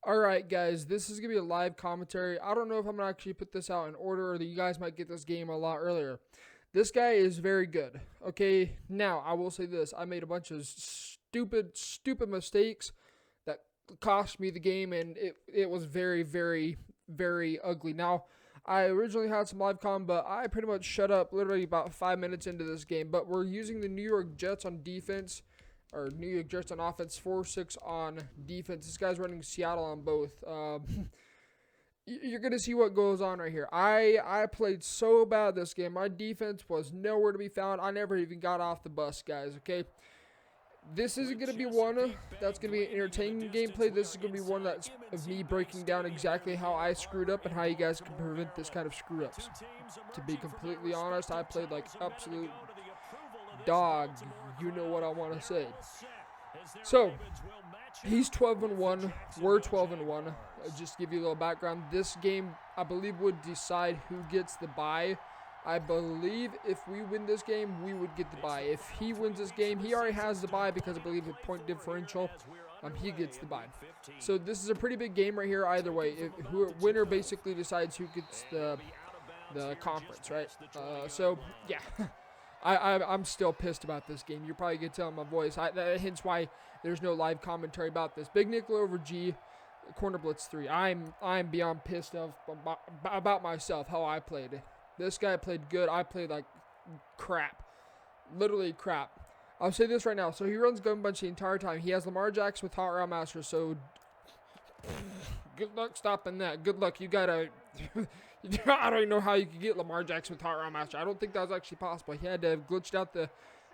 Alright guys, this is going to be a live commentary. I don't know if I'm going to actually put this out in order or that you guys might get this game a lot earlier. This guy is very good. Okay, now I will say this. I made a bunch of stupid mistakes that cost me the game, and it was very, very, very ugly. Now, I originally had some live com, but I pretty much shut up literally about 5 minutes into this game. But we're using the New York Jets on defense. Or New York Jets on offense, 4-6 on defense. This guy's running Seattle on both. You're going to see what goes on right here. I played so bad this game. My defense was nowhere to be found. I never even got off the bus, guys, okay? This isn't going to be one that's going to be an entertaining gameplay. This is going to be one that's of me breaking down exactly how I screwed up and how you guys can prevent this kind of screw-ups. To be completely honest, I played like absolute dog. You know what I want to say. So, he's 12-1. We're 12-1. Just to give you a little background, this game, I believe, would decide who gets the bye. I believe if we win this game, we would get the bye. If he wins this game, he already has the bye because I believe the point differential, he gets the bye. So this is a pretty big game right here either way. Winner basically decides who gets the conference, right? So, yeah. I'm still pissed about this game. You're probably going to tell in my voice. Hence why there's no live commentary about this. Big nickel over G, corner blitz 3. I'm beyond pissed off about myself, how I played. This guy played good. I played like crap. Literally crap. I'll say this right now. So he runs gun bunch the entire time. He has Lamar Jackson with Hot Route Master. So good luck stopping that. Good luck. You got to... I don't even know how you could get Lamar Jackson with Hot Route Master. I don't think that was actually possible. He had to have glitched out the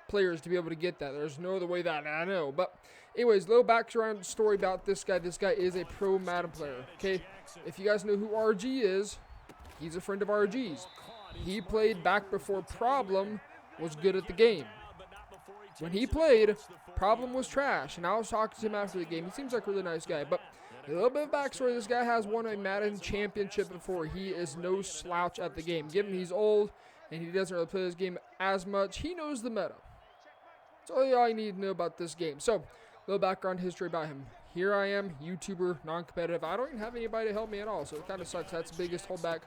players to be able to get that. There's no other way that I know. But anyways, little background story about this guy. This guy is a pro Madden player. Okay, if you guys know who RG is, he's a friend of RG's. He played back before Problem was good at the game. When he played, Problem was trash. And I was talking to him after the game. He seems like a really nice guy. But a little bit of backstory, this guy has won a Madden championship before. He is no slouch at the game. Given he's old and he doesn't really play this game as much, he knows the meta. That's all y'all need to know about this game. So, a little background history about him. Here I am, YouTuber, non-competitive. I don't even have anybody to help me at all, so it kind of sucks. That's the biggest holdback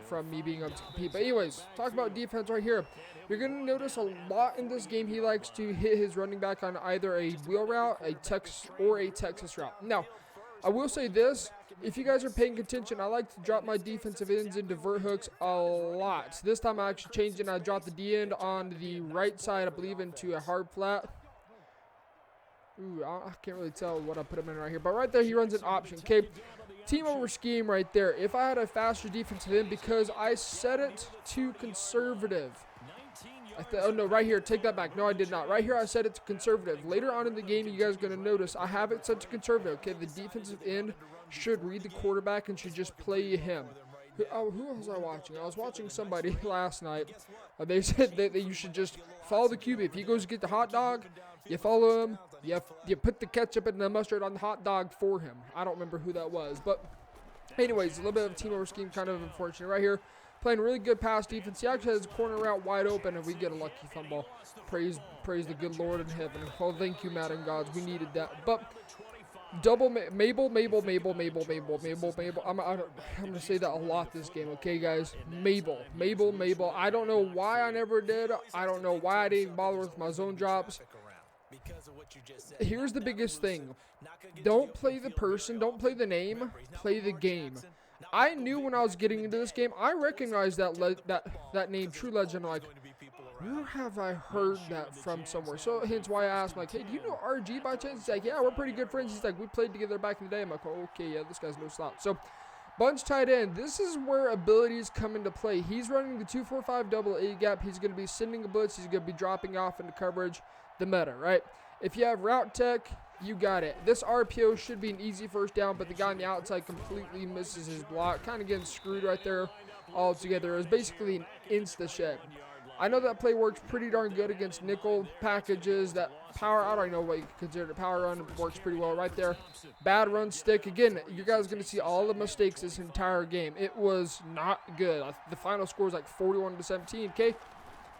from me being able to compete. But anyways, talk about defense right here. You're going to notice a lot in this game. He likes to hit his running back on either a wheel route, a Texas route. Now, I will say this, if you guys are paying attention, I like to drop my defensive ends into vert hooks a lot. This time I actually changed it and I dropped the D end on the right side, I believe, into a hard flat. Ooh, I can't really tell what I put him in right here, but right there he runs an option, okay? Team over scheme right there. If I had a faster defensive end, because I set it to conservative. Oh, no, right here. Take that back. No, I did not. Right here, I set it to conservative. Later on in the game, you guys are going to notice I have it set to conservative. Okay, the defensive end should read the quarterback and should just play him. Who was I watching? I was watching somebody last night. They said that you should just follow the QB. If he goes to get the hot dog, you follow him. You put the ketchup and the mustard on the hot dog for him. I don't remember who that was. But anyways, a little bit of team over scheme, kind of unfortunate right here. Playing really good pass defense. He actually has a corner route wide open, and we get a lucky fumble. Praise the good Lord in heaven. Well, thank you, Madden gods. We needed that. But double Mabel. I'm going to say that a lot this game, okay, guys? Mabel. I don't know why I never did. I don't know why I didn't bother with my zone drops. Here's the biggest thing. Don't play the person. Don't play the name. Play the game. I knew when I was getting into this game, I recognized that name, True Legend. I'm like, where have I heard that from somewhere? So hence why I asked, like, hey, do you know RG by chance? He's like, yeah, we're pretty good friends. He's like, we played together back in the day. I'm like, oh, okay, yeah, this guy's no slouch. So bunch tight end. This is where abilities come into play. He's running the 2-4-5 double A gap. He's going to be sending a blitz. He's going to be dropping off into coverage. The meta, right? If you have route tech, you got it. This RPO should be an easy first down, but the guy on the outside completely misses his block. Kind of getting screwed right there altogether. It was basically an insta-shed. I know that play works pretty darn good against nickel packages. That power, I don't even know what you consider a power run. It works pretty well right there. Bad run stick. Again, you guys are going to see all the mistakes this entire game. It was not good. The final score is like 41-17, okay?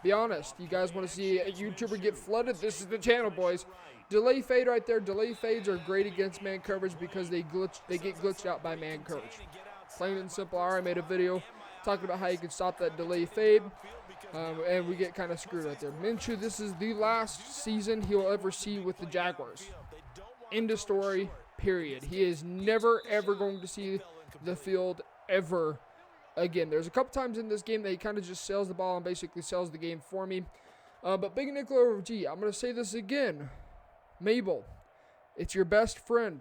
Be honest. You guys want to see a YouTuber get flooded? This is the channel, boys. Delay fade right there. Delay fades are great against man coverage because they get glitched out by man coverage. Plain and simple. I already made a video talking about how you can stop that delay fade. And we get kind of screwed right there. Minshew, this is the last season he'll ever see with the Jaguars. End of story, period. He is never, ever going to see the field ever again. There's a couple times in this game that he kind of just sells the ball and basically sells the game for me. But big nickel over G, I'm going to say this again. Mabel, it's your best friend.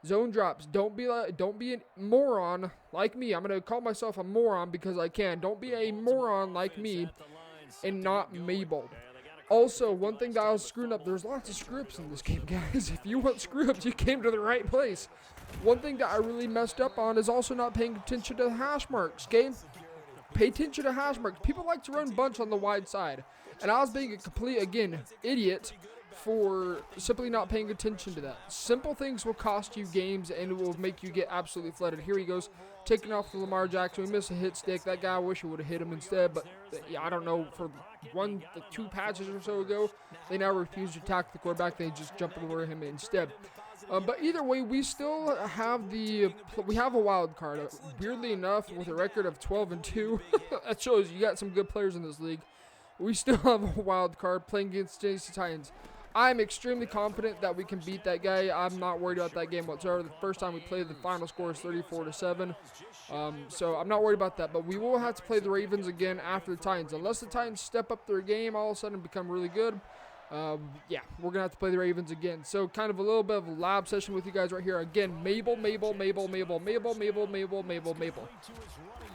Zone drops. Don't be a moron like me. I'm going to call myself a moron because I can. Don't be a moron like me and not Mabel. Also, one thing that I was screwing up, there's lots of screw-ups in this game, guys. If you want screw-ups, you came to the right place. One thing that I really messed up on is also not paying attention to the hash marks, okay? Pay attention to hash marks. People like to run bunch on the wide side. And I was being a complete, again, idiot for simply not paying attention to that. Simple things will cost you games and it will make you get absolutely flooded. Here he goes, taking off the Lamar Jackson. We missed a hit stick. That guy, I wish he would have hit him instead. But yeah, I don't know, for two patches or so ago, they now refuse to attack the quarterback. They just jump over him instead. But either way, we still have a wild card. Weirdly enough, with a record of 12-2, that shows you got some good players in this league. We still have a wild card playing against Tennessee Titans. I'm extremely confident that we can beat that guy. I'm not worried about that game whatsoever. The first time we played, the final score is 34-7. So I'm not worried about that. But we will have to play the Ravens again after the Titans. Unless the Titans step up their game all of a sudden and become really good, yeah, we're going to have to play the Ravens again. So kind of a little bit of a lab session with you guys right here. Again, Mabel.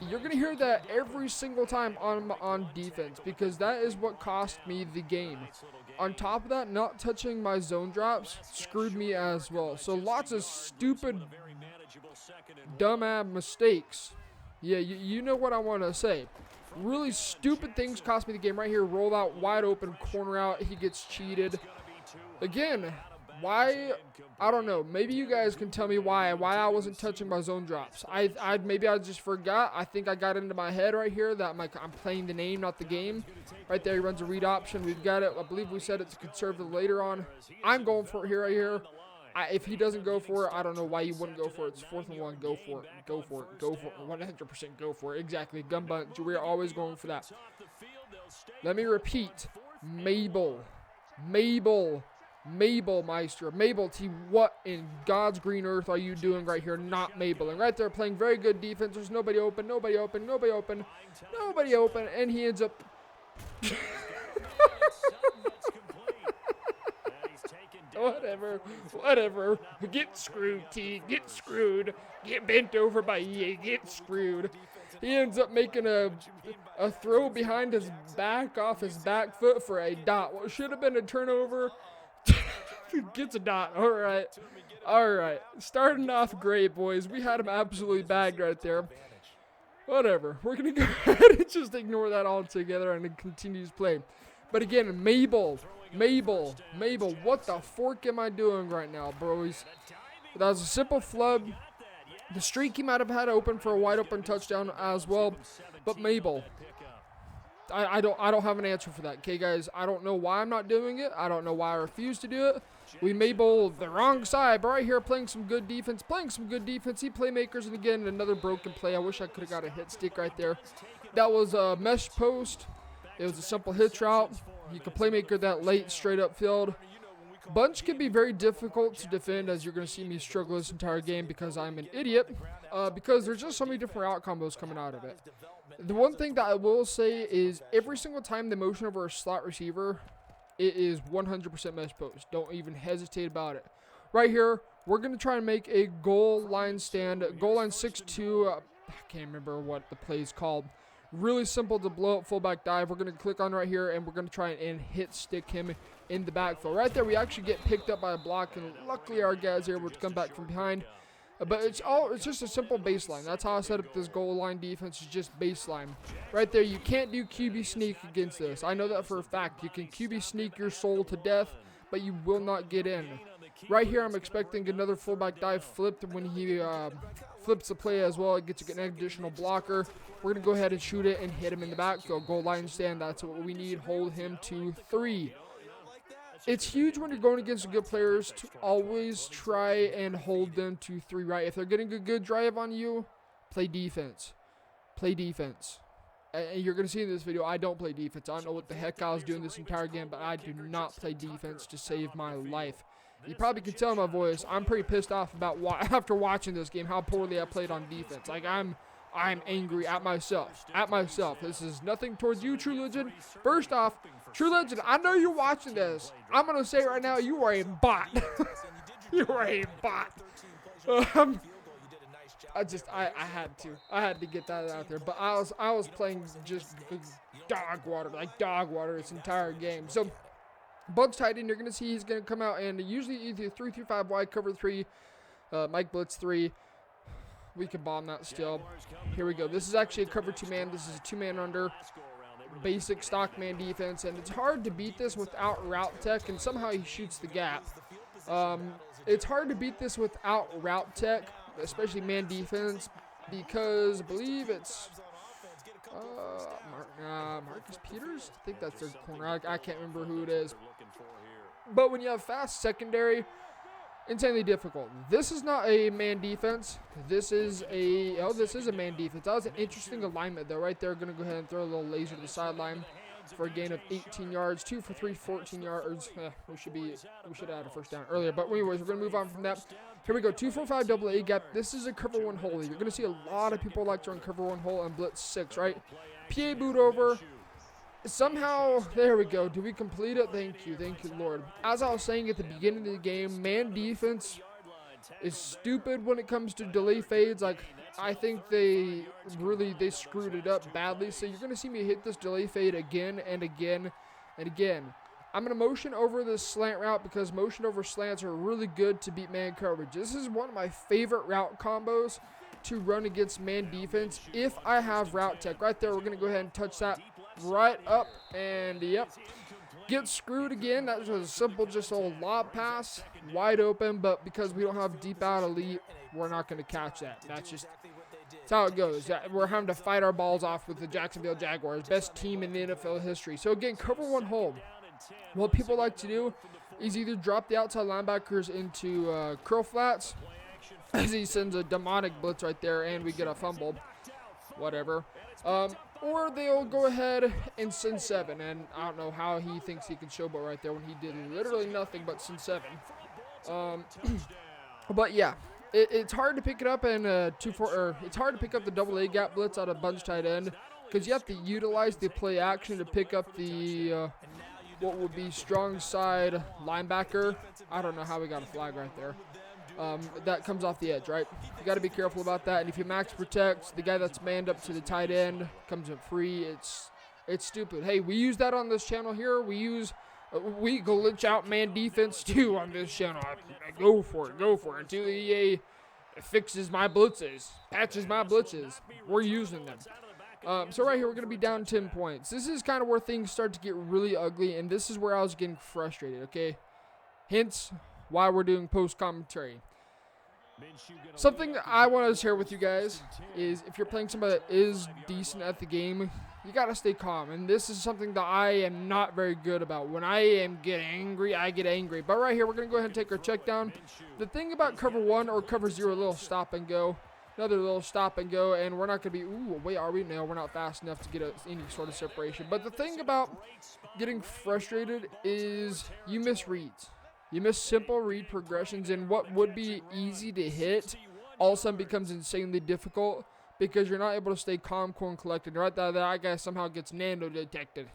You're going to hear that every single time on defense because that is what cost me the game. On top of that, not touching my zone drops screwed me as well. So lots of stupid, dumb-ass mistakes. Yeah, you know what I want to say. Really stupid things cost me the game right here. Roll out, wide open, corner out. He gets cheated. Again, why? I don't know. Maybe you guys can tell me why I wasn't touching my zone drops. Maybe I just forgot. I think I got into my head right here that I'm playing the name, not the game. Right there, he runs a read option. We've got it. I believe we said it's conservative later on. I'm going for it here, right here. If he doesn't go for it, I don't know why you wouldn't go for it. It's 4th and 1. Go for it. Go for it. Go for it. 100% go for it. Exactly. Gun bunch. We're always going for that. Let me repeat. Mabel, Meister. Mabel T, what in God's green earth are you doing right here? Not Mabel. And right there playing very good defense. There's nobody open. And he ends up... Whatever. Get screwed, T. Get screwed. Get bent over by EA. Get screwed. He ends up making a throw behind his back off his back foot for a dot. What should have been a turnover gets a dot. All right. Starting off great, boys. We had him absolutely bagged right there. Whatever. We're going to go ahead and just ignore that altogether and it continues playing. But again, Mabel. What the fork am I doing right now, boys? That was a simple flub. The streak he might have had open for a wide open touchdown as well. But Mabel, I don't have an answer for that. Okay, guys, I don't know why I'm not doing it. I don't know why I refuse to do it. We Mabel the wrong side, but right here playing some good defense. He playmakers, and again, another broken play. I wish I could have got a hit stick right there. That was a mesh post. It was a simple hitch route. You can playmaker that late straight up field. Bunch can be very difficult to defend, as you're going to see me struggle this entire game because I'm an idiot. Because there's just so many different route combos coming out of it. The one thing that I will say is every single time they motion over a slot receiver, it is 100% mesh post. Don't even hesitate about it. Right here, we're going to try and make a goal line stand. Goal line 6-2. I can't remember what the play is called. Really simple to blow up fullback dive. We're going to click on right here, and we're going to try and hit stick him in the backfield. Right there, we actually get picked up by a block, and luckily our guys are able to come back from behind. But it's just a simple baseline. That's how I set up this goal line defense, is just baseline. Right there, you can't do QB sneak against this. I know that for a fact. You can QB sneak your soul to death, but you will not get in. Right here, I'm expecting another fullback dive flipped when he flips the play as well. It gets an additional blocker. We're going to go ahead and shoot it and hit him in the backfield. Goal line stand, that's what we need. Hold him to 3. It's huge when you're going against good players to always try and hold them to 3, right? If they're getting a good drive on you, play defense. Play defense. And you're going to see in this video, I don't play defense. I don't know what the heck I was doing this entire game, but I do not play defense to save my life. You probably can tell in my voice, I'm pretty pissed off about after watching this game, how poorly I played on defense. Like, I'm angry at myself. This is nothing towards you, True Legend. First off, True Legend, I know you're watching this. I'm going to say right now, you are a bot. You are a bot. I had to get that out there. But I was playing just dog water this entire game. So, Bugs tight end, you're going to see he's going to come out and usually either 3-5 wide, cover 3, Mike Blitz 3. We can bomb that still. Here we go. This is actually a cover 2-man. This is a 2-man under. Basic stock man defense. And it's hard to beat this without route tech. And somehow he shoots the gap. It's hard to beat this without route tech, especially man defense. Because I believe it's Marcus Peters? I think that's their corner. I can't remember who it is. But when you have fast secondary, insanely difficult. This is not a man defense. This is a man defense. That was an interesting alignment though. Right there, going to go ahead and throw a little laser to the sideline for a gain of 18 yards. 2 for 3, 14 yards. We should have had a first down earlier. But anyways, we're going to move on from that. Here we go. 2-4-5 double A gap. This is a cover 1 hole. You're going to see a lot of people like to run cover 1 hole and blitz 6, right? PA boot over. Somehow, there we go. Do we complete it? Thank you, Lord. As I was saying at the beginning of the game, man defense is stupid when it comes to delay fades. Like, I think they screwed it up badly. So you're going to see me hit this delay fade again and again and again. I'm going to motion over this slant route because motion over slants are really good to beat man coverage. This is one of my favorite route combos to run against man defense if I have route tech. Right there, we're going to go ahead and touch that right up, and yep, get screwed again. That was a simple, just a lob pass, wide open, but because we don't have deep out elite, we're not going to catch that. That's how it goes. We're having to fight our balls off with the Jacksonville Jaguars, best team in the NFL history. So again, cover 1 hold. What people like to do is either drop the outside linebackers into curl flats, as he sends a demonic blitz right there, and we get a fumble, whatever. Or they'll go ahead and send 7, and I don't know how he thinks he can showboat right there when he did literally nothing but send 7. But yeah, it's hard to pick it up and it's hard to pick up the double A gap blitz out of bunch tight end because you have to utilize the play action to pick up the what would be strong side linebacker. I don't know how we got a flag right there. That comes off the edge, right? You got to be careful about that. And if you max protect, the guy that's manned up to the tight end comes up free. It's stupid. Hey, we use that on this channel here. We glitch out man defense too on this channel. I go for it until EA fixes my blitzes, patches my blitzes. We're using them. So right here, we're going to be down 10 points. This is kind of where things start to get really ugly, and this is where I was getting frustrated, okay? Hence why we're doing post commentary. Something that I want to share with you guys is if you're playing somebody that is decent at the game, you got to stay calm. And this is something that I am not very good about. When I am getting angry, I get angry. But right here, we're going to go ahead and take our check down. The thing about cover 1 or cover 0, a little stop and go. Another little stop and go, and we're not going to be, ooh, wait, are we? No, we're not fast enough to get any sort of separation. But the thing about getting frustrated is you miss reads. You miss simple read progressions, and what would be easy to hit all of a sudden becomes insanely difficult because you're not able to stay calm, cool, and collected. Right there, that guy somehow gets nano detected.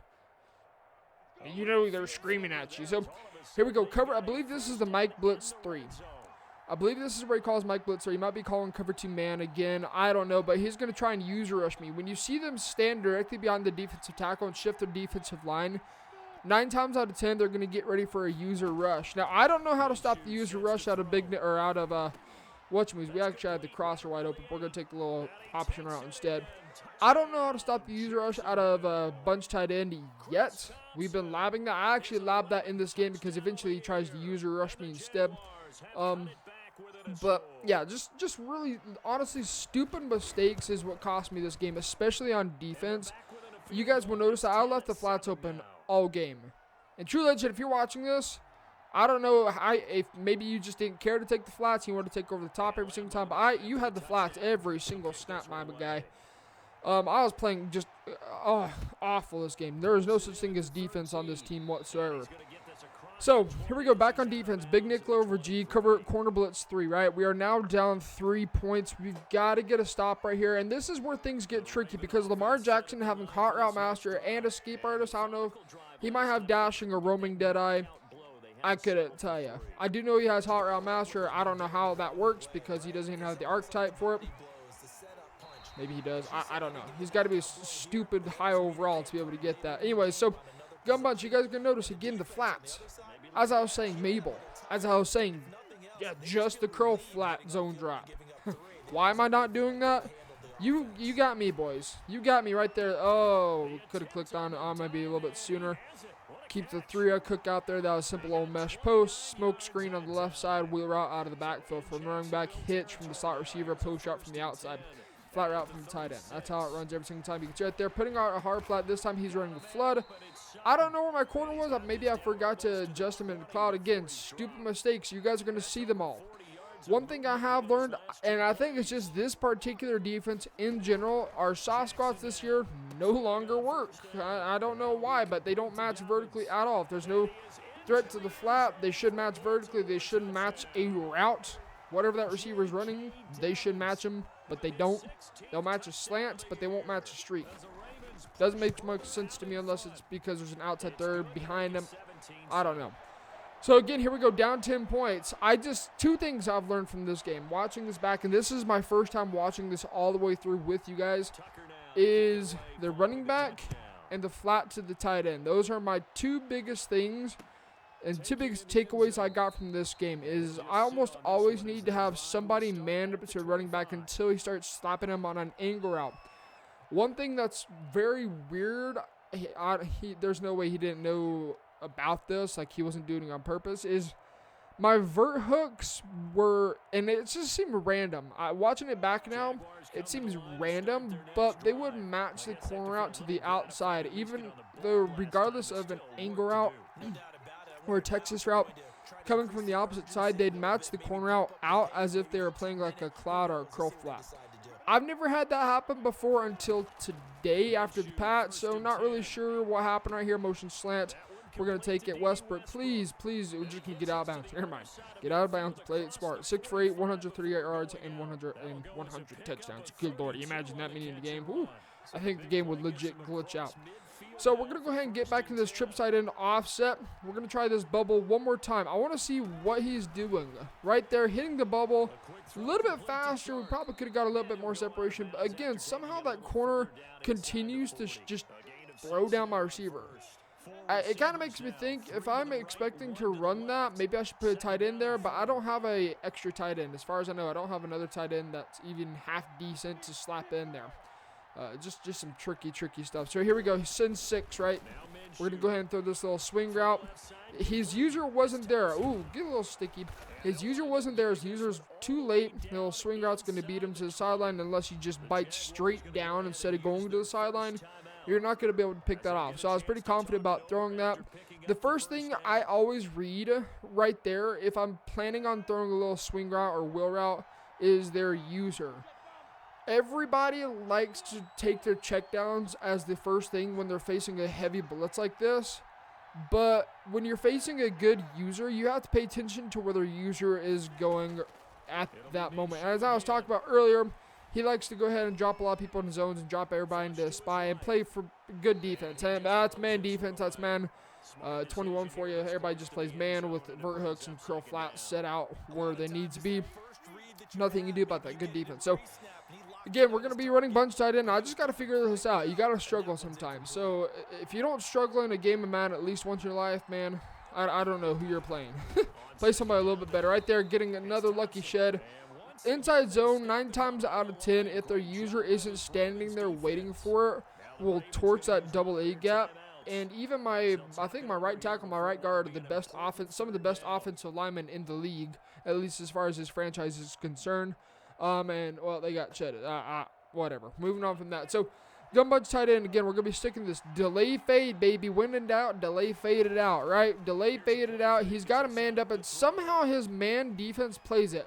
And you know they're screaming at you. So here we go. Cover. I believe this is the Mike Blitz 3. I believe this is where he calls Mike Blitz 3. He might be calling cover 2 man again. I don't know, but he's going to try and user rush me. When you see them stand directly behind the defensive tackle and shift their defensive line, 9 times out of 10, they're going to get ready for a user rush. Now, I don't know how to stop the user rush out of Watchmoves. We actually had the crosser wide open. We're going to take the little option route instead. I don't know how to stop the user rush out of bunch tight end yet. We've been labbing that. I actually labbed that in this game because eventually he tries to user rush me instead. But yeah, just really, honestly, stupid mistakes is what cost me this game, especially on defense. You guys will notice that I left the flats open all game. And True Legend, if you're watching this, I don't know if maybe you just didn't care to take the flats. You wanted to take over the top every single time. But you had the flats every single snap, my guy. I was playing just awful this game. There is no such thing as defense on this team whatsoever. So, here we go. Back on defense. Big nickel over G. Corner blitz 3, right? We are now down 3 points. We've got to get a stop right here. And this is where things get tricky because Lamar Jackson having hot route master and escape artist. I don't know if he might have dashing or roaming deadeye. I couldn't tell you. I do know he has hot route master. I don't know how that works because he doesn't even have the archetype for it. Maybe he does. I don't know. He's got to be a stupid high overall to be able to get that. Anyway, so gun bunch, you guys are going to notice again the flats. As I was saying, Mabel. As I was saying, yeah, just the curl flat zone drop. Why am I not doing that? You got me, boys. You got me right there. Oh, could have clicked on maybe a little bit sooner. Keep the 3 cook out there. That was simple old mesh post. Smoke screen on the left side. Wheel route out of the backfield from running back. Hitch from the slot receiver. Post route from the outside. Flat route from the tight end. That's how it runs every single time. You can see right there. Putting out a hard flat. This time he's running the flood. I don't know where my corner was. Maybe I forgot to adjust him in the cloud. Again, stupid mistakes. You guys are going to see them all. One thing I have learned, and I think it's just this particular defense in general, our soft squats this year no longer work. I don't know why, but they don't match vertically at all. If there's no threat to the flat, they should match vertically. They should match a route. Whatever that receiver is running, they should match them, but they don't. They'll match a slant, but they won't match a streak. Doesn't make much sense to me unless it's because there's an outside third behind them. I don't know. So again, here we go, down 10 points. Two things I've learned from this game, watching this back, and this is my first time watching this all the way through with you guys, is the running back and the flat to the tight end. Those are my 2 biggest things. And 2 biggest takeaways I got from this game is I almost always need to have somebody manned up to running back until he starts stopping him on an angle route. One thing that's very weird, there's no way he didn't know about this, like he wasn't doing it on purpose, is my vert hooks were, and it just seemed random. Watching it back now, it seems random, but they would match the corner out to the outside, even though regardless of an angle route or a Texas route coming from the opposite side, they'd match the corner out as if they were playing like a cloud or a curl flat. I've never had that happen before until today after the patch, so not really sure what happened right here. Motion slant. We're going to take it. Westbrook, please, we're just going to get out of bounds. Never mind. Get out of bounds. Play it smart. 6 for 8, 138 yards, and 100 touchdowns. Good Lord. You imagine that many in the game? Whew. I think the game would legit glitch out. So we're going to go ahead and get back into this trip side end offset. We're going to try this bubble one more time. I want to see what he's doing. Right there, hitting the bubble a little bit faster. We probably could have got a little bit more separation. But again, somehow that corner continues to just throw down my receiver. It kind of makes me think, if I'm expecting to run that, maybe I should put a tight end there, but I don't have a extra tight end. As far as I know, I don't have another tight end that's even half decent to slap in there. Just some tricky stuff. So here we go. He sends 6, right? We're going to go ahead and throw this little swing route. His user wasn't there. Ooh, get a little sticky. His user wasn't there. His user's too late. The little swing route's going to beat him to the sideline unless you just bite straight down instead of going to the sideline. You're not going to be able to pick that off. So I was pretty confident about throwing that. The first thing I always read right there, if I'm planning on throwing a little swing route or wheel route, is their user. Everybody likes to take their checkdowns as the first thing when they're facing a heavy blitz like this. But when you're facing a good user, you have to pay attention to where their user is going at that moment. And as I was talking about earlier, he likes to go ahead and drop a lot of people in zones and drop everybody into spy and play for good defense. And that's man defense. That's man 21 for you. Everybody just plays man with vert hooks and curl flats set out where they need to be. Nothing you can do about that. Good defense. So, again, we're going to be running bunch tight end. I just got to figure this out. You got to struggle sometimes. So, if you don't struggle in a game of Madden at least once in your life, man, I don't know who you're playing. Play somebody a little bit better. Right there, getting another lucky shed. Inside zone, 9 times out of 10, if their user isn't standing there waiting for it, will torch that double A gap. And even I think my right tackle, my right guard are the best some of the best offensive linemen in the league, at least as far as his franchise is concerned. And, well, they got shedded. Whatever. Moving on from that. So, Gun bunch tight end. Again, we're going to be sticking this delay fade, baby. When in doubt, delay fade it out, right? Delay fade it out. He's got him manned up, and somehow his man defense plays it.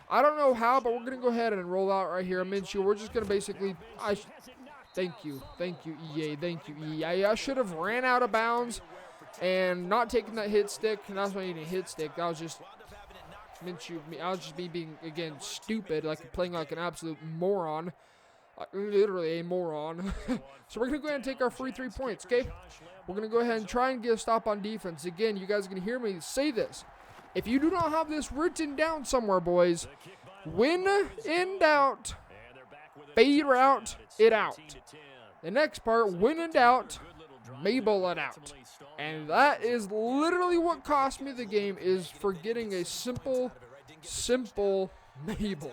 I don't know how, but we're going to go ahead and roll out right here. Minshew, we're just going to basically... Thank you, EA. Thank you, EA. I should have ran out of bounds and not taken that hit stick. And that's not even a hit stick. That was just... Minshew. I was just being, again, stupid, like playing like an absolute moron. Literally a moron. So we're going to go ahead and take our free 3 points, okay? We're going to go ahead and try and get a stop on defense. Again, you guys are going to hear me say this. If you do not have this written down somewhere, boys, when in doubt, fade route it out. The next part, when in doubt, Mabel it out. And that is literally what cost me the game, is forgetting a simple Mabel.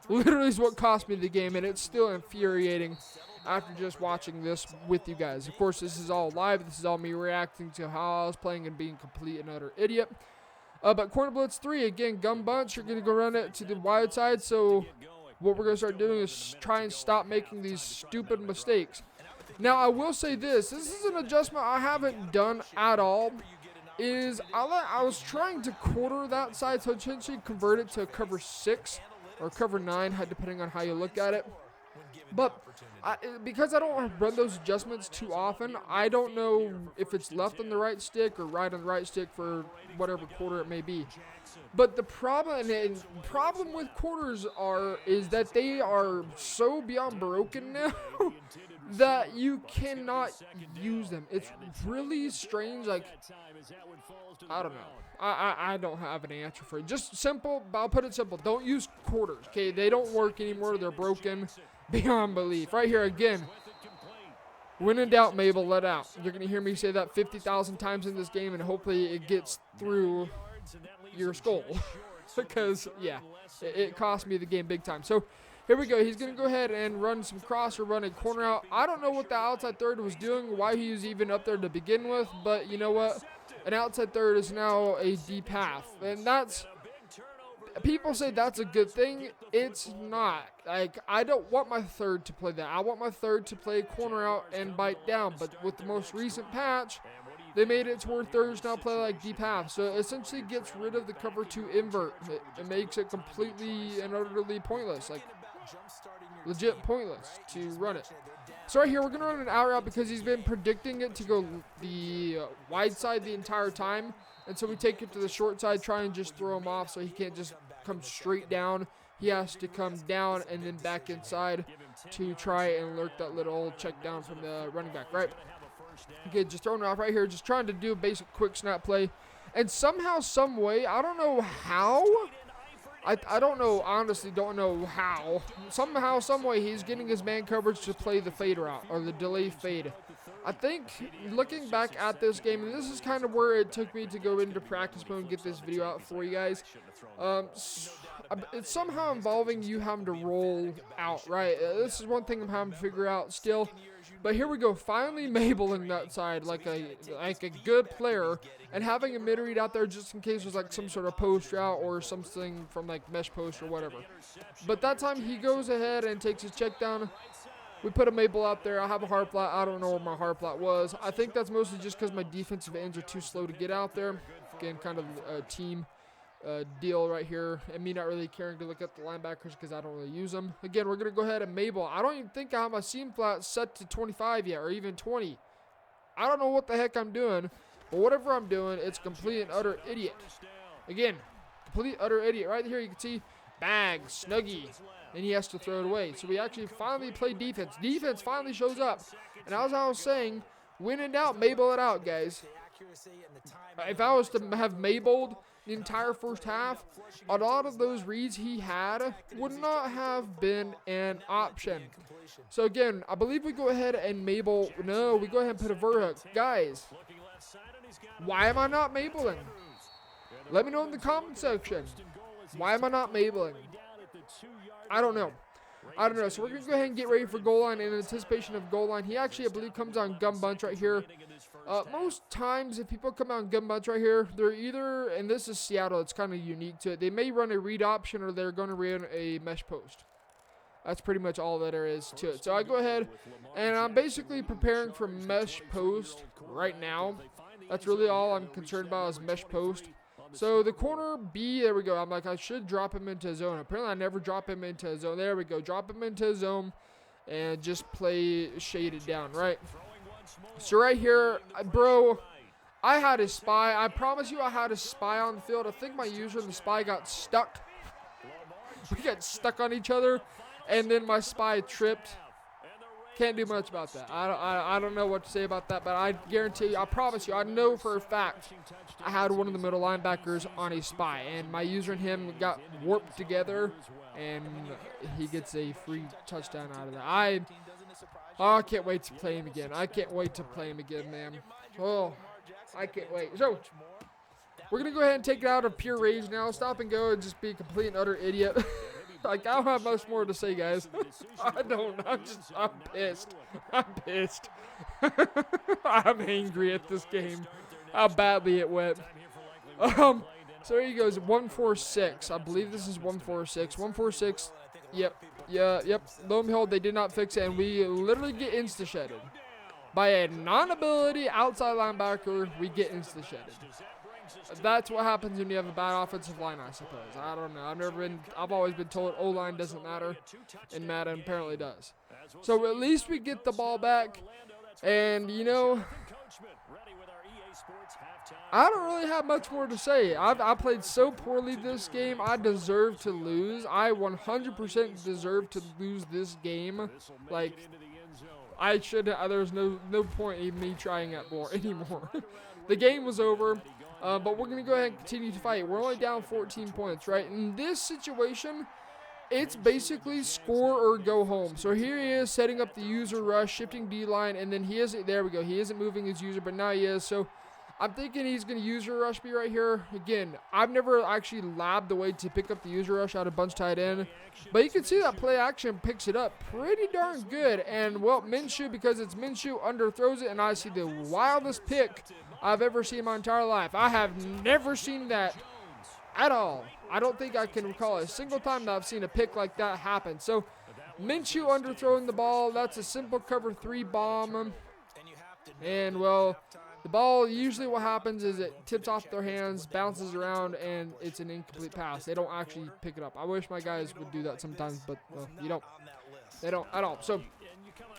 Literally is what cost me the game, and it's still infuriating after just watching this with you guys. Of course, this is all live. This is all me reacting to how I was playing and being complete and utter idiot. But corner blitz 3, again, gun bunch. You're going to go run it to the wide side. So what we're going to start doing is try and stop making these stupid mistakes. Now, I will say this. This is an adjustment I haven't done at all. I was trying to quarter that side, so essentially convert it to cover 6 or cover 9, depending on how you look at it. But because I don't run those adjustments too often, I don't know if it's left on the right stick or right on the right stick for whatever quarter it may be. But the problem with quarters is that they are so beyond broken now that you cannot use them. It's really strange. Like, I don't know. I don't have an answer for it. Just simple. I'll put it simple. Don't use quarters. Okay, they don't work anymore. They're broken beyond belief. Right here again. When in doubt, Mabel, let out. You're gonna hear me say that 50,000 times in this game, and hopefully it gets through your skull. Because yeah, it cost me the game big time. So here we go. He's going to go ahead and run some cross or run a corner out. I don't know what the outside third was doing, why he was even up there to begin with, but you know what? An outside third is now a deep half. And people say that's a good thing. It's not. Like, I don't want my third to play that. I want my third to play corner out and bite down. But with the most recent patch, they made it to where thirds now play like deep half. So it essentially gets rid of the cover 2 invert. It makes it completely and utterly pointless. Like, legit pointless to run it. So right here, we're going to run an out route because he's been predicting it to go the wide side the entire time. And so we take it to the short side, try and just throw him off so he can't just come straight down. He has to come down and then back inside to try and lurk that little check down from the running back, right? Okay, just throwing it off right here, just trying to do a basic quick snap play. And somehow, some way, I don't know how. I don't know, honestly don't know how. Somehow, some way, he's getting his man coverage to play the fade route, or the delay fade. I think, looking back at this game, and this is kind of where it took me to go into practice mode and get this video out for you guys. It's somehow involving you having to roll out, right? This is one thing I'm having to figure out still. But here we go, finally Mabeling that side like a good player, and having a mid read out there just in case there's like some sort of post route or something from like mesh post or whatever. But that time he goes ahead and takes his check down. We put a Mabel out there. I have a hard flat. I don't know where my hard flat was. I think that's mostly just because my defensive ends are too slow to get out there. Again, kind of a team deal right here, and me not really caring to look at the linebackers because I don't really use them. Again, we're going to go ahead and Mabel. I don't even think I have my seam flat set to 25 yet, or even 20. I don't know what the heck I'm doing, but whatever I'm doing, it's complete and utter idiot. Again, complete utter idiot. Right here you can see bag, snuggie, and he has to throw it away. So we actually finally play defense. Defense finally shows up, and as I was saying, when in doubt, Mabel it out, guys. If I was to have Mabeled the entire first half, a lot of those reads he had would not have been an option. So again, I believe we go ahead and Mabel. No, we go ahead and put a vert hook. Guys, why am I not Mabeling? Let me know in the comment section. Why am I not Mabeling? I don't know. So we're going to go ahead and get ready for goal line. In anticipation of goal line, he actually, I believe, comes on gun bunch right here. Most times, if people come out in gun bunch right here, they're either, and this is Seattle, it's kind of unique to it, they may run a read option or they're going to run a mesh post. That's pretty much all that there is to it. So I go ahead, and I'm basically preparing for mesh post right now. That's really all I'm concerned about is mesh post. So the corner B, there we go. I'm like, I should drop him into a zone. Apparently, I never drop him into a zone. There we go. Drop him into a zone and just play shaded down, right? So right here, bro, I had a spy. I promise you I had a spy on the field. I think my user and the spy got stuck. We got stuck on each other, and then my spy tripped. Can't do much about that. I don't know what to say about that, but I guarantee you, I promise you, I know for a fact I had one of the middle linebackers on a spy, and my user and him got warped together, and he gets a free touchdown out of that. I can't wait to play him again. I can't wait to play him again, man. Oh, I can't wait. So, we're going to go ahead and take it out of pure rage now. Stop and go and just be a complete and utter idiot. Like, I don't have much more to say, guys. I don't. I'm pissed. I'm pissed. I'm angry at this game. How badly it went. So here he goes. 146. I believe this is 146. 146. Yep. Yeah. Yep. Lo and behold, they did not fix it, and we literally get insta-shedded. By a non-ability outside linebacker, we get insta-shedded. That's what happens when you have a bad offensive line, I suppose. I don't know. I've always been told O-line doesn't matter, and Madden apparently does. So at least we get the ball back, and you know, I don't really have much more to say. I played so poorly this game. I deserve to lose. I 100% deserve to lose this game. Like, I should. There's no point in me trying it more anymore. The game was over. But we're going to go ahead and continue to fight. We're only down 14 points, right? In this situation, it's basically score or go home. So here he is setting up the user rush, shifting D-line, and then he isn't, there we go. He isn't moving his user, but now he is. So I'm thinking he's going to user rush me right here. Again, I've never actually labbed the way to pick up the user rush out of bunch tight end. But you can see that play action picks it up pretty darn good. And, well, Minshew, because it's Minshew, underthrows it, and I see the wildest pick I've ever seen in my entire life. I have never seen that at all. I don't think I can recall a single time that I've seen a pick like that happen. So, Minshew underthrowing the ball. That's a simple cover 3 bomb. And, well, the ball, usually what happens is it tips off their hands, bounces around, and it's an incomplete pass. They don't actually pick it up. I wish my guys would do that sometimes, but you don't. They don't at all. So,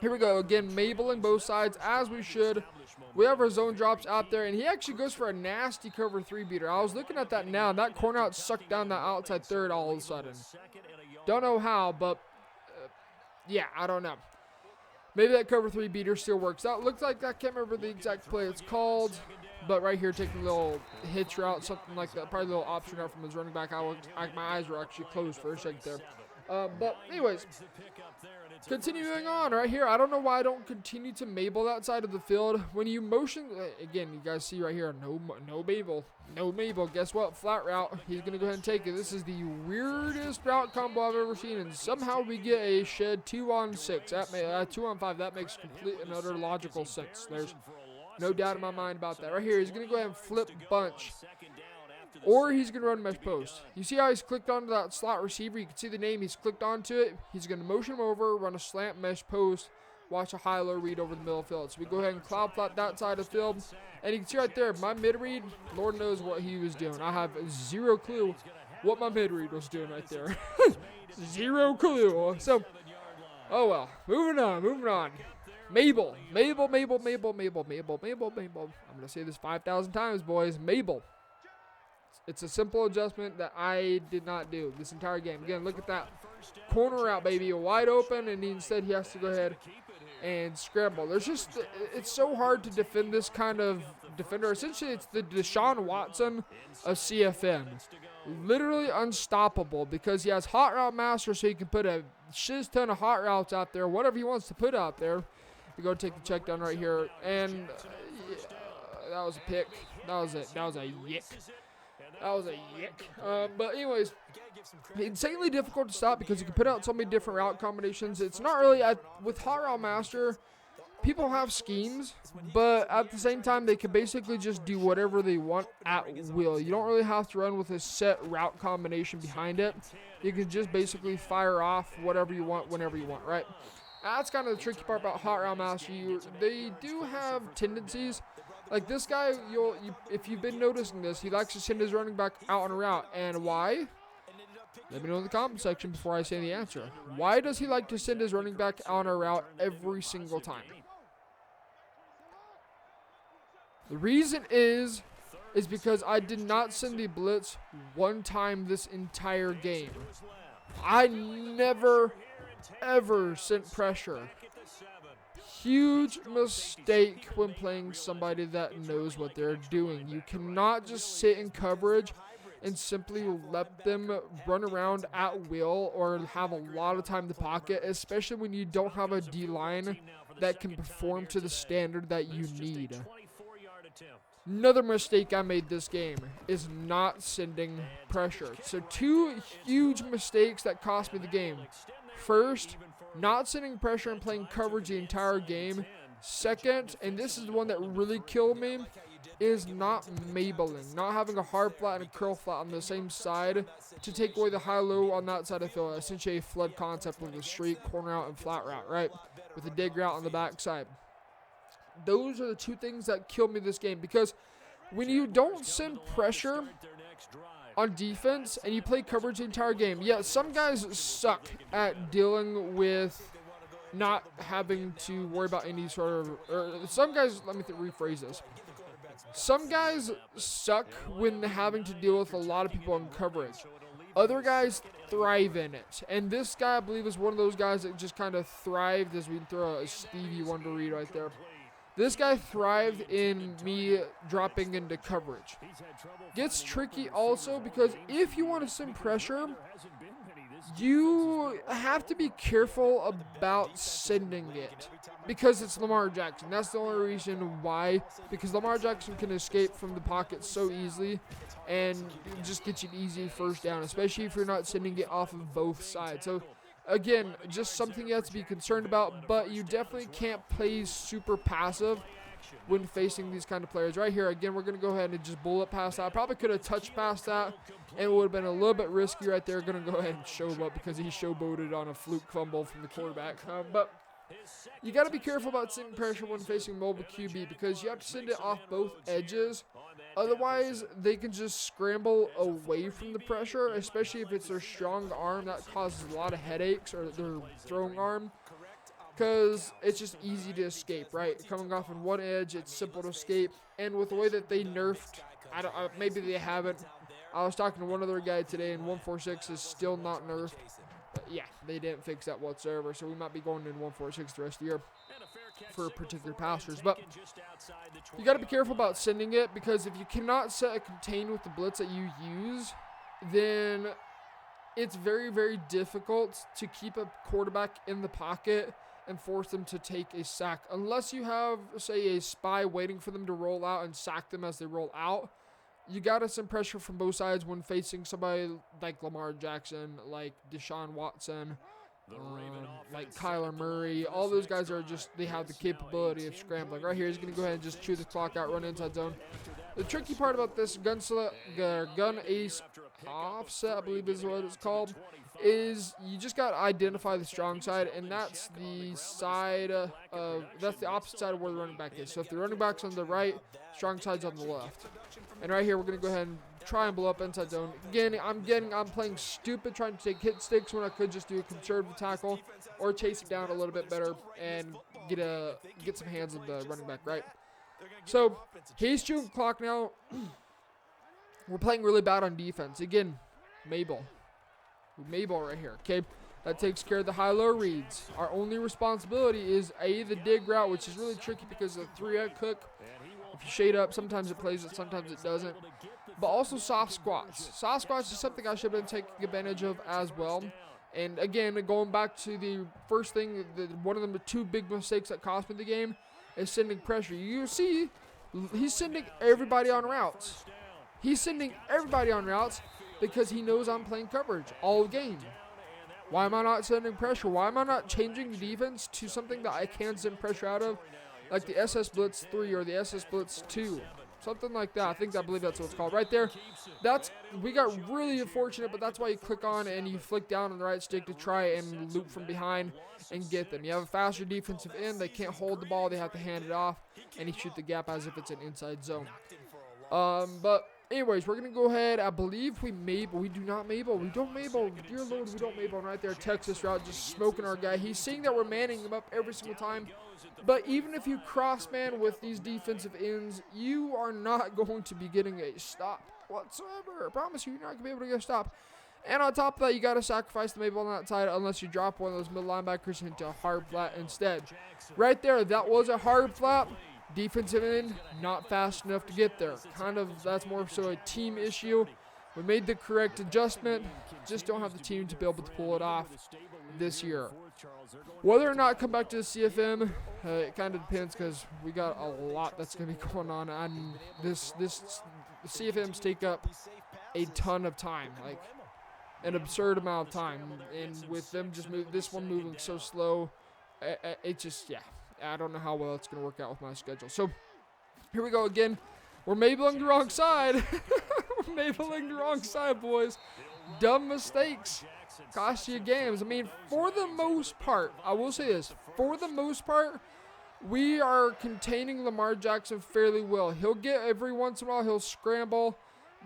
here we go. Again, Mabling both sides, as we should. We have our zone drops out there, and he actually goes for a nasty cover 3 beater. I was looking at that now, and that corner out sucked down the outside third all of a sudden. Don't know how, but yeah, I don't know. Maybe that cover 3 beater still works out. Looks like I can't remember the exact play it's called, but right here, taking a little hitch route, something like that. Probably a little option route from his running back. My eyes were actually closed for a second there. But anyways, continuing on right here. I don't know why I don't continue to Mabel that side of the field. When you motion, again, you guys see right here, no Mabel. No Mabel. Guess what? Flat route. He's going to go ahead and take it. This is the weirdest route combo I've ever seen, and somehow we get a shed 2-on-6. 2-on-5. That makes complete and utter logical sense. There's no doubt in my mind about that. Right here, he's going to go ahead and flip bunch. Or he's going to run mesh post. You see how he's clicked onto that slot receiver? You can see the name. He's clicked onto it. He's going to motion him over, run a slant mesh post, watch a high-low read over the middle of the field. So we go ahead and cloud flat that side of the field. And you can see right there, my mid-read, Lord knows what he was doing. I have zero clue what my mid-read was doing right there. Zero clue. So, oh well. Moving on. Mabel. I'm going to say this 5,000 times, boys. Mabel. It's a simple adjustment that I did not do this entire game. Again, look at that corner out, baby, wide open, and instead he has to go ahead and scramble. It's so hard to defend this kind of defender. Essentially, it's the Deshawn Watson of CFM. Literally unstoppable because he has hot route master, so he can put a shiz ton of hot routes out there, whatever he wants to put out there. We go take the check down right here, and that was a pick. That was a yick. That was a yick. But anyways, insanely difficult to stop because you can put out so many different route combinations. It's not really, with Hot Route Master, people have schemes, but at the same time, they can basically just do whatever they want at will. You don't really have to run with a set route combination behind it. You can just basically fire off whatever you want whenever you want, right? That's kind of the tricky part about Hot Route Master. They do have tendencies. Like this guy, if you've been noticing this, he likes to send his running back out on a route. And why? Let me know in the comment section before I say the answer. Why does he like to send his running back on a route every single time? The reason is because I did not send the blitz one time this entire game. I never, ever sent pressure. Huge mistake when playing somebody that knows what they're doing. You cannot just sit in coverage and simply let them run around at will or have a lot of time to pocket, especially when you don't have a D-line that can perform to the standard that you need. Another mistake I made this game is not sending pressure. So 2 huge mistakes that cost me the game. First, not sending pressure and playing coverage the entire game. Second, and this is the one that really killed me, is not mabling, not having a hard flat and a curl flat on the same side to take away the high-low on that side of the field. Essentially a flood concept with a straight corner route and flat route, right? With a dig route on the backside. Those are the 2 things that killed me this game, because when you don't send pressure on defense and you play coverage the entire game, yeah, some guys suck at dealing with not having to worry about any sort of, some guys, let me rephrase this. Some guys suck when having to deal with a lot of people in coverage. Other guys thrive in it. And this guy, I believe, is one of those guys that just kind of thrived, as we throw a Stevie Wonder read right there. This guy thrived in me dropping into coverage. Gets tricky also because if you want to send pressure, you have to be careful about sending it because it's Lamar Jackson. That's the only reason why, because Lamar Jackson can escape from the pocket so easily and just get you an easy first down, especially if you're not sending it off of both sides. So again, just something you have to be concerned about, but you definitely can't play super passive when facing these kind of players. Right here, again, we're going to go ahead and just bullet past that. I probably could have touched past that, and it would have been a little bit risky right there. Going to go ahead and show up because he showboated on a fluke fumble from the quarterback. But you got to be careful about sending pressure when facing mobile QB because you have to send it off both edges. Otherwise, they can just scramble away from the pressure, especially if it's their strong arm. That causes a lot of headaches, or their throwing arm, because it's just easy to escape, right? Coming off on one edge, it's simple to escape. And with the way that they nerfed, maybe they haven't. I was talking to one other guy today, and 146 is still not nerfed. But yeah, they didn't fix that whatsoever, so we might be going in 146 the rest of the year for particular passers. But you got to be careful about sending it, because if you cannot set a contain with the blitz that you use, then it's very, very difficult to keep a quarterback in the pocket and force them to take a sack. Unless you have, say, a spy waiting for them to roll out and sack them as they roll out. You got to send pressure from both sides when facing somebody like Lamar Jackson, like Deshawn Watson, like Kyler Murray. All those guys are just, they have the capability of scrambling. Right here, he's going to go ahead and just chew the clock out, run inside zone. The tricky part about this gun ace offset, I believe is what it's called, is you just got to identify the strong side, and that's the side that's the opposite side of where the running back is. So if the running back's on the right, strong side's on the left. And right here, we're going to go ahead and try and blow up inside zone. Again, I'm playing stupid trying to take hit sticks when I could just do a conservative tackle or chase it down a little bit better and get some hands on the running back, right? So he's chewing the clock now. We're playing really bad on defense. Again, Mabel right here, okay? That takes care of the high-low reads. Our only responsibility is, the dig route, which is really tricky because of the 3-egg cook. If you shade up, sometimes it plays it, sometimes it doesn't. But also soft squats. Soft squats is something I should have been taking advantage of as well. And again, going back to the first thing, one of the 2 big mistakes that cost me the game is sending pressure. You see, he's sending everybody on routes. He's sending everybody on routes because he knows I'm playing coverage all game. Why am I not sending pressure? Why am I not changing the defense to something that I can send pressure out of? Like the SS Blitz 3 or the SS Blitz 2. Something like that. I believe that's what it's called. Right there. We got really unfortunate, but that's why you click on and you flick down on the right stick to try and loop from behind and get them. You have a faster defensive end. They can't hold the ball. They have to hand it off. And you shoot the gap as if it's an inside zone. But anyways, we're going to go ahead. I believe we Mabel. We do not Mabel. We don't Mabel. Dear Lord, we don't Mabel. Right there, Texas route, just smoking our guy. He's seeing that we're manning him up every single time. But even if you cross-man with these defensive ends, you are not going to be getting a stop whatsoever. I promise you, you're not going to be able to get a stop. And on top of that, you got to sacrifice the Mabel on that side unless you drop one of those middle linebackers into a hard flat instead. Right there, that was a hard flat. Defensive end, not fast enough to get there. That's more so a team issue. We made the correct adjustment. Just don't have the team to be able to pull it off this year. Whether or not come back to the CFM, it kind of depends because we got a lot that's going to be going on. And the CFMs take up a ton of time, like an absurd amount of time. And with them this one moving so slow, it just, yeah. I don't know how well it's going to work out with my schedule. So, here we go again. We're Mabeling the wrong side. We're Mabeling the wrong side, boys. Dumb mistakes cost you games. I mean, for the most part, I will say this. For the most part, we are containing Lamar Jackson fairly well. He'll get every once in a while, he'll scramble.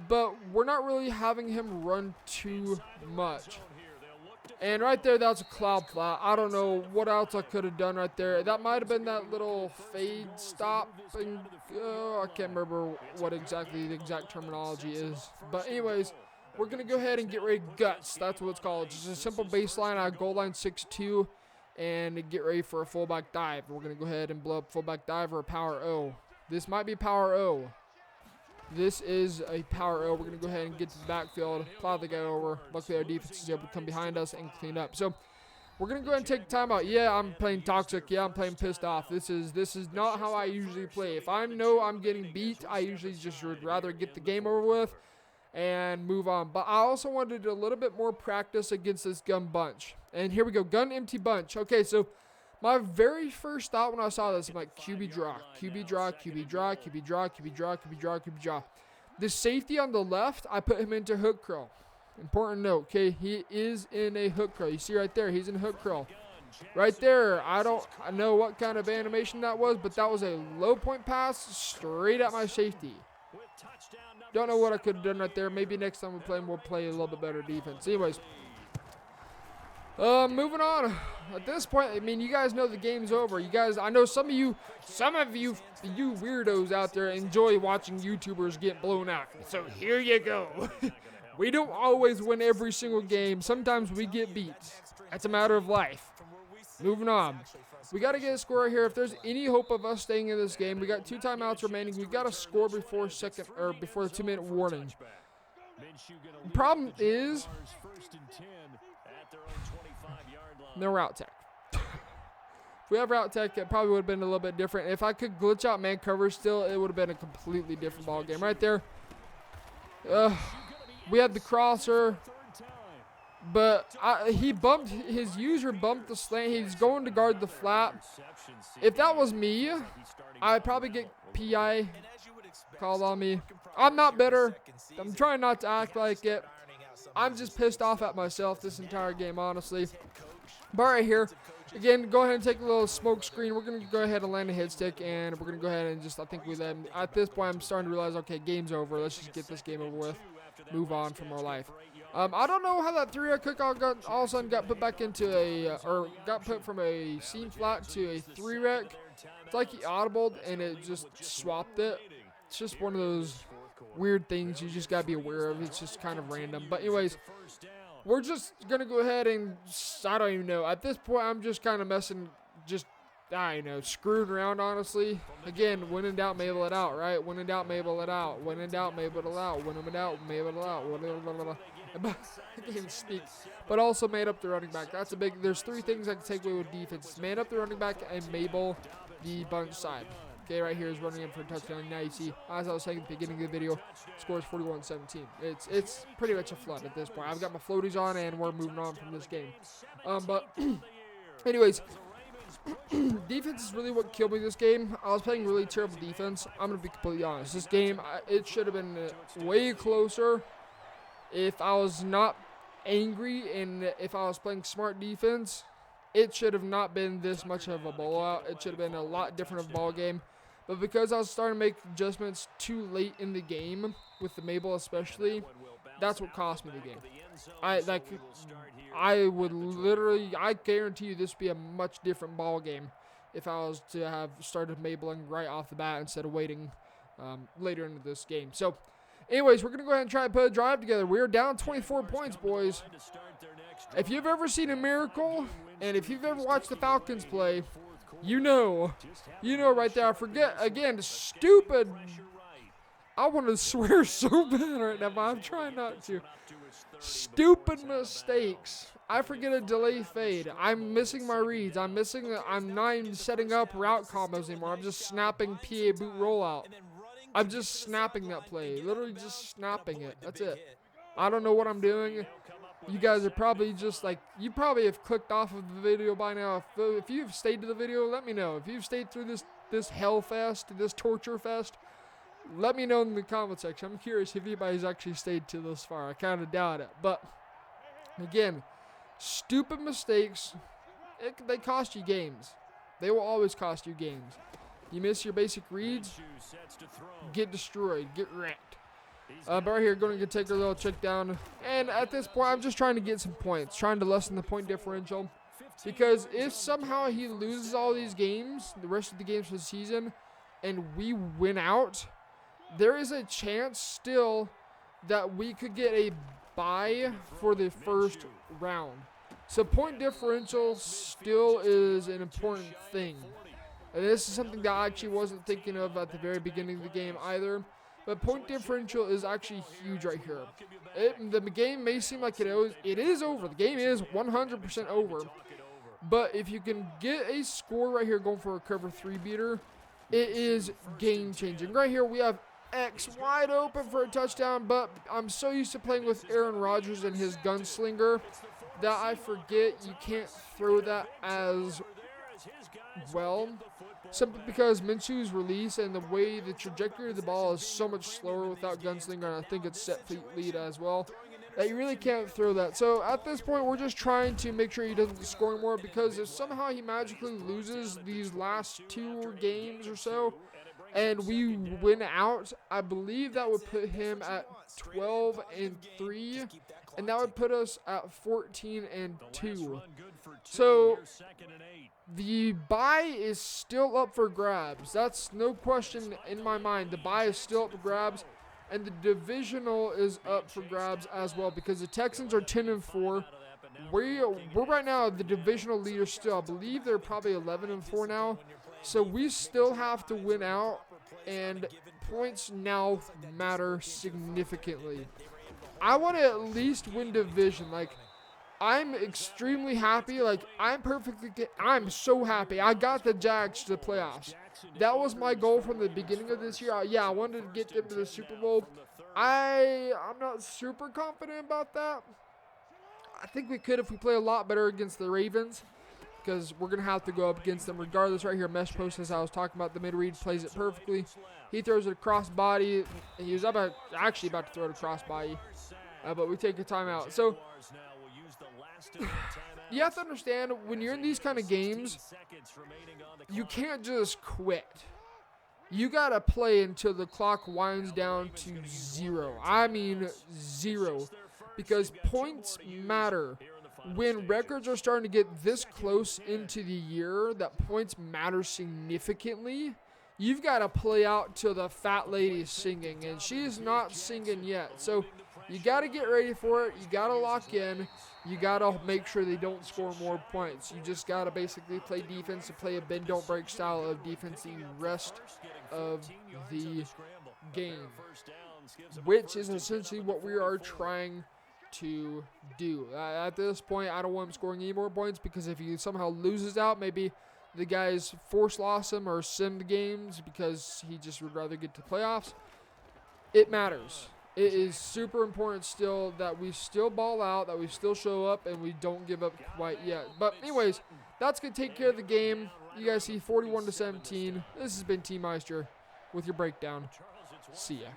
But we're not really having him run too much. And right there, that's a cloud flat. I don't know what else I could have done right there. That might have been that little fade stop. And, I can't remember what exactly the exact terminology is. But anyways, we're going to go ahead and get ready to guts. That's what it's called. Just a simple baseline out of goal line 6-2 and get ready for a fullback dive. We're going to go ahead and blow up fullback dive or a power O. This might be power O. This is a power O. We're going to go ahead and get to the backfield, plow the guy over. Luckily, our defense is able to come behind us and clean up. So, we're going to go ahead and take the timeout. Yeah, I'm playing toxic. Yeah, I'm playing pissed off. This is not how I usually play. If I know I'm getting beat, I usually just would rather get the game over with and move on. But I also wanted to do a little bit more practice against this gun bunch. And here we go, gun empty bunch. Okay, so my very first thought when I saw this, I'm like, QB draw, QB draw, QB draw, QB draw, QB draw, QB draw, QB draw. The safety on the left, I put him into hook curl. Important note, okay, he is in a hook curl. You see right there, he's in hook curl. Right there, I know what kind of animation that was, but that was a low point pass straight at my safety. Don't know what I could have done right there. Maybe next time we play him, we'll play a little bit better defense. Anyways. Moving on. At this point, I mean, you guys know the game's over. You guys, I know some of you weirdos out there enjoy watching YouTubers get blown out. So here you go. We don't always win every single game. Sometimes we get beat. That's a matter of life. Moving on. We got to get a score here. If there's any hope of us staying in this game, we got 2 timeouts remaining. We got to score before the 2-minute warning. The problem is no route tech. If we have route tech, it probably would have been a little bit different. If I could glitch out man cover still, it would have been a completely different ball game. Right there. We had the crosser, but his user bumped the slant. He's going to guard the flat. If that was me, I'd probably get PI called on me. I'm not bitter. I'm trying not to act like it. I'm just pissed off at myself this entire game, honestly. But right here, again, go ahead and take a little smoke screen. We're going to go ahead and land a hit stick, and we're going to go ahead and at this point, I'm starting to realize, okay, game's over. Let's just get this game over with. Move on from our life. I don't know how that 3-rec cook all of a sudden got put back into got put from a seam flat to a 3-rec. It's like he audibled, and it just swapped it. It's just one of those weird things you just got to be aware of. It's just kind of random. But anyways, we're just going to go ahead and, I don't even know. At this point, I'm just kind of screwed around, honestly. Again, when in doubt, Mabel it out, right? When in doubt, Mabel it out. When in doubt, Mabel it out. When in doubt, Mabel it out. I can't even speak. But also made up the running back. That's a big, there's 3 things I can take away with defense. Man up the running back and Mabel the bunch side. Okay, right here is running in for a touchdown. Now you see, as I was saying at the beginning of the video, scores 41-17. It's pretty much a flood at this point. I've got my floaties on, and we're moving on from this game. But anyways, defense is really what killed me this game. I was playing really terrible defense. I'm going to be completely honest. This game, it should have been way closer if I was not angry and if I was playing smart defense. It should have not been this much of a blowout. It should have been a lot different of a ball game. But because I was starting to make adjustments too late in the game, with the Mabel especially, that's what cost me the game. I guarantee you this would be a much different ball game if I was to have started Mabling right off the bat instead of waiting later into this game. So, anyways, we're going to go ahead and try and put a drive together. We're down 24 points, boys. If you've ever seen a miracle, and if you've ever watched the Falcons play, you know right there. I forget, again, stupid. I want to swear so bad right now, but I'm trying not to. Stupid mistakes. I forget a delay fade. I'm missing my reads. I'm not even setting up route combos anymore. I'm just snapping PA boot rollout. I'm just snapping that play. Literally just snapping it. That's it. I don't know what I'm doing. You guys are probably just like, you probably have clicked off of the video by now. If you've stayed to the video, let me know. If you've stayed through this hell fest, this torture fest, let me know in the comment section. I'm curious if anybody's actually stayed to this far. I kind of doubt it. But, again, stupid mistakes, they cost you games. They will always cost you games. You miss your basic reads, get destroyed, get wrecked. But right here, going to take a little check down. And at this point, I'm just trying to get some points, trying to lessen the point differential. Because if somehow he loses all these games, the rest of the games for the season, and we win out, there is a chance still that we could get a bye for the first round. So point differential still is an important thing. And this is something that I actually wasn't thinking of at the very beginning of the game either. But point differential is actually huge right here. The game may seem like it is over. The game is 100% over. But if you can get a score right here going for a cover 3 beater, it is game changing. Right here we have X wide open for a touchdown, but I'm so used to playing with Aaron Rodgers and his gunslinger that I forget you can't throw that as well. Simply because Minshew's release and the way the trajectory of the ball is so much slower without gunslinger, and I think it's set feet lead as well, that you really can't throw that. So at this point, we're just trying to make sure he doesn't score more, because if somehow he magically loses these last 2 games or so, and we win out, I believe that would put him at 12-3, and that would put us at 14-2. So the bye is still up for grabs. That's no question in my mind. The bye is still up for grabs, and the divisional is up for grabs as well, because the Texans are 10-4. We're right now the divisional leader still. I believe they're probably 11-4 now. So we still have to win out, and points now matter significantly. I want to at least win division. Like, I'm extremely happy. Like, I'm so happy. I got the Jags to the playoffs. That was my goal from the beginning of this year. I wanted to get them to the Super Bowl. I'm not super confident about that. I think we could if we play a lot better against the Ravens, because we're going to have to go up against them regardless. Right here, mesh post, as I was talking about, the mid-read plays it perfectly. He throws it across body. He was actually about to throw it across body, but we take a timeout. So you have to understand, when you're in these kind of games, you can't just quit. You got to play until the clock winds down to 0. I mean 0, because points matter. When records are starting to get this close into the year that points matter significantly, you've got to play out till the fat lady is singing, and she's not singing yet. So you got to get ready for it. You got to lock in. You got to make sure they don't score more points. You just got to basically play defense and play a bend-don't-break style of defense the rest of the game, which is essentially what we are trying to do. At this point, I don't want him scoring any more points, because if he somehow loses out, maybe the guys force lost them or simmed games because he just would rather get to playoffs. It matters. It is super important still that we still ball out, that we still show up, and we don't give up quite yet. But anyways, that's going to take care of the game. You guys see 41-17. This has been Team Meister with your breakdown. See ya.